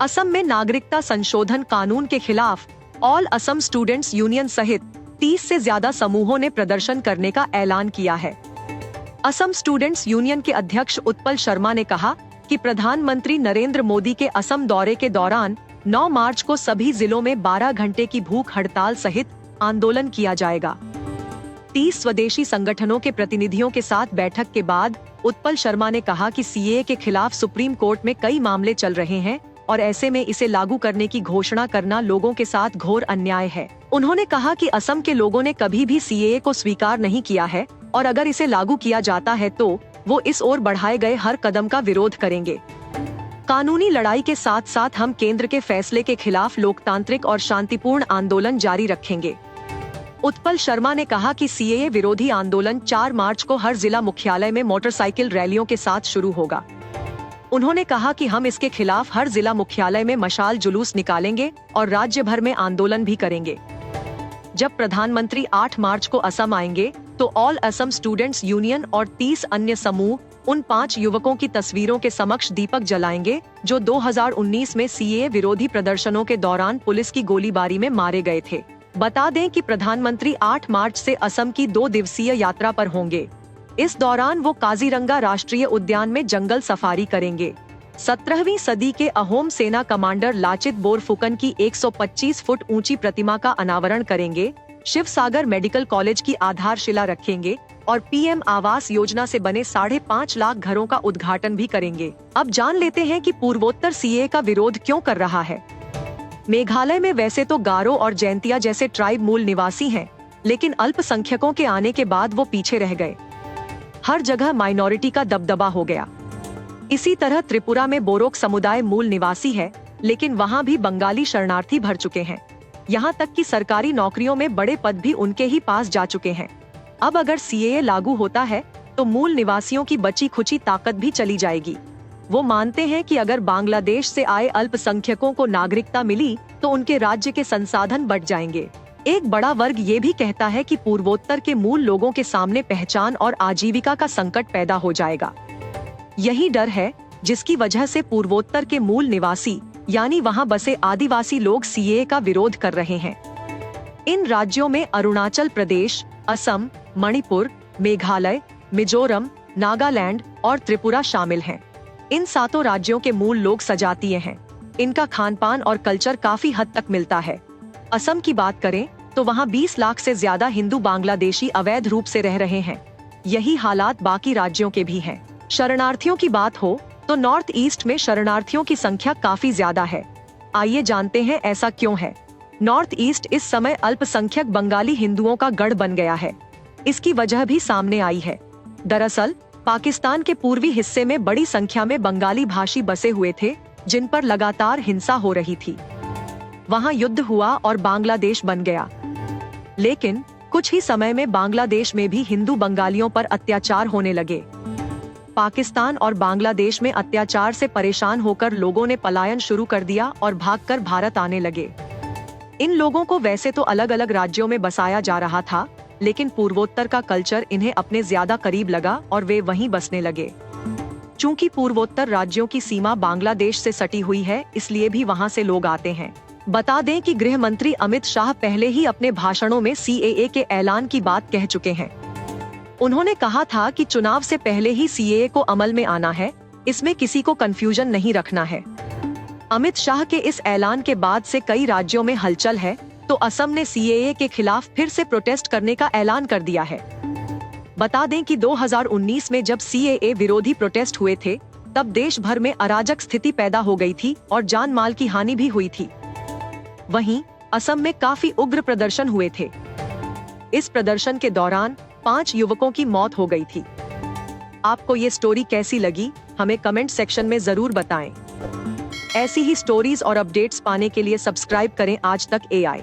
असम में नागरिकता संशोधन कानून के खिलाफ ऑल असम स्टूडेंट्स यूनियन सहित 30 से ज्यादा समूहों ने प्रदर्शन करने का ऐलान किया है। असम स्टूडेंट्स यूनियन के अध्यक्ष उत्पल शर्मा ने कहा कि प्रधानमंत्री नरेंद्र मोदी के असम दौरे के दौरान 9 मार्च को सभी जिलों में 12 घंटे की भूख हड़ताल सहित आंदोलन किया जाएगा। 30 स्वदेशी संगठनों के प्रतिनिधियों के साथ बैठक के बाद उत्पल शर्मा ने कहा कि सीएए के खिलाफ सुप्रीम कोर्ट में कई मामले चल रहे हैं और ऐसे में इसे लागू करने की घोषणा करना लोगों के साथ घोर अन्याय है। उन्होंने कहा कि असम के लोगों ने कभी भी सीएए को स्वीकार नहीं किया है और अगर इसे लागू किया जाता है तो वो इस ओर बढ़ाए गए हर कदम का विरोध करेंगे। कानूनी लड़ाई के साथ साथ हम केंद्र के फैसले के खिलाफ लोकतांत्रिक और शांतिपूर्ण आंदोलन जारी रखेंगे। उत्पल शर्मा ने कहा कि सीएए विरोधी आंदोलन 4 मार्च को हर जिला मुख्यालय में मोटरसाइकिल रैलियों के साथ शुरू होगा। उन्होंने कहा कि हम इसके खिलाफ हर जिला मुख्यालय में मशाल जुलूस निकालेंगे और राज्य भर में आंदोलन भी करेंगे। जब प्रधानमंत्री 8 मार्च को असम आएंगे तो ऑल असम स्टूडेंट्स यूनियन और 30 अन्य समूह उन 5 युवकों की तस्वीरों के समक्ष दीपक जलाएंगे जो 2019 में सीएए विरोधी प्रदर्शनों के दौरान पुलिस की गोलीबारी में मारे गए थे। बता दें कि प्रधानमंत्री 8 मार्च से असम की 2 दिवसीय यात्रा पर होंगे। इस दौरान वो काजीरंगा राष्ट्रीय उद्यान में जंगल सफारी करेंगे। 17वीं सदी के अहोम सेना कमांडर लाचित बोरफुकन की 125 फुट ऊंची प्रतिमा का अनावरण करेंगे, शिवसागर मेडिकल कॉलेज की आधारशिला रखेंगे और पीएम आवास योजना से बने 5.5 लाख घरों का उद्घाटन भी करेंगे। अब जान लेते हैं कि पूर्वोत्तर सीएए का विरोध क्यों कर रहा है। मेघालय में वैसे तो गारो और जैंतिया जैसे ट्राइब मूल निवासी हैं, लेकिन अल्पसंख्यकों के आने के बाद वो पीछे रह गए। हर जगह माइनॉरिटी का दबदबा हो गया। इसी तरह त्रिपुरा में बोरोक समुदाय मूल निवासी है, लेकिन वहाँ भी बंगाली शरणार्थी भर चुके हैं। यहाँ तक कि सरकारी नौकरियों में बड़े पद भी उनके ही पास जा चुके हैं। अब अगर सीएए लागू होता है तो मूल निवासियों की बची खुची ताकत भी चली जाएगी। वो मानते हैं कि अगर बांग्लादेश से आए अल्पसंख्यकों को नागरिकता मिली तो उनके राज्य के संसाधन बढ़ जाएंगे। एक बड़ा वर्ग ये भी कहता है कि पूर्वोत्तर के मूल लोगों के सामने पहचान और आजीविका का संकट पैदा हो जाएगा। यही डर है जिसकी वजह से पूर्वोत्तर के मूल निवासी यानी वहाँ बसे आदिवासी लोग सीएए का विरोध कर रहे हैं। इन राज्यों में अरुणाचल प्रदेश, असम, मणिपुर, मेघालय, मिजोरम, नागालैंड और त्रिपुरा शामिल हैं। इन 7 राज्यों के मूल लोग सजातीय हैं। इनका खानपान और कल्चर काफी हद तक मिलता है। असम की बात करें तो वहाँ 20 लाख से ज्यादा हिंदू बांग्लादेशी अवैध रूप से रह रहे हैं। यही हालात बाकी राज्यों के भी हैं। शरणार्थियों की बात हो तो नॉर्थ ईस्ट में शरणार्थियों की संख्या काफी ज्यादा है। आइए जानते हैं ऐसा क्यों है। नॉर्थ ईस्ट इस समय अल्पसंख्यक बंगाली हिंदुओं का गढ़ बन गया है। इसकी वजह भी सामने आई है। दरअसल पाकिस्तान के पूर्वी हिस्से में बड़ी संख्या में बंगाली भाषी बसे हुए थे, जिन पर लगातार हिंसा हो रही थी। वहाँ युद्ध हुआ और बांग्लादेश बन गया। लेकिन कुछ ही समय में बांग्लादेश में भी हिंदू बंगालियों पर अत्याचार होने लगे। पाकिस्तान और बांग्लादेश में अत्याचार से परेशान होकर लोगों ने पलायन शुरू कर दिया और भागकर भारत आने लगे। इन लोगों को वैसे तो अलग अलग राज्यों में बसाया जा रहा था, लेकिन पूर्वोत्तर का कल्चर इन्हें अपने ज्यादा करीब लगा और वे वहीं बसने लगे। चूंकि पूर्वोत्तर राज्यों की सीमा बांग्लादेश से सटी हुई है, इसलिए भी वहाँ से लोग आते हैं। बता दें कि गृह मंत्री अमित शाह पहले ही अपने भाषणों में सीएए के ऐलान की बात कह चुके हैं। उन्होंने कहा था कि चुनाव से पहले ही सीएए को अमल में आना है, इसमें किसी को कंफ्यूजन नहीं रखना है। अमित शाह के इस ऐलान के बाद से कई राज्यों में हलचल है, तो असम ने सीएए के खिलाफ फिर से प्रोटेस्ट करने का ऐलान कर दिया है। बता दें कि 2019 में जब सीएए विरोधी प्रोटेस्ट हुए थे, तब देश भर में अराजक स्थिति पैदा हो गई थी और जान माल की हानि भी हुई थी। वहीं असम में काफी उग्र प्रदर्शन हुए थे। इस प्रदर्शन के दौरान 5 युवकों की मौत हो गई थी। आपको ये स्टोरी कैसी लगी, हमें कमेंट सेक्शन में जरूर बताएं। ऐसी ही स्टोरीज और अपडेट्स पाने के लिए सब्सक्राइब करें आज तक AI।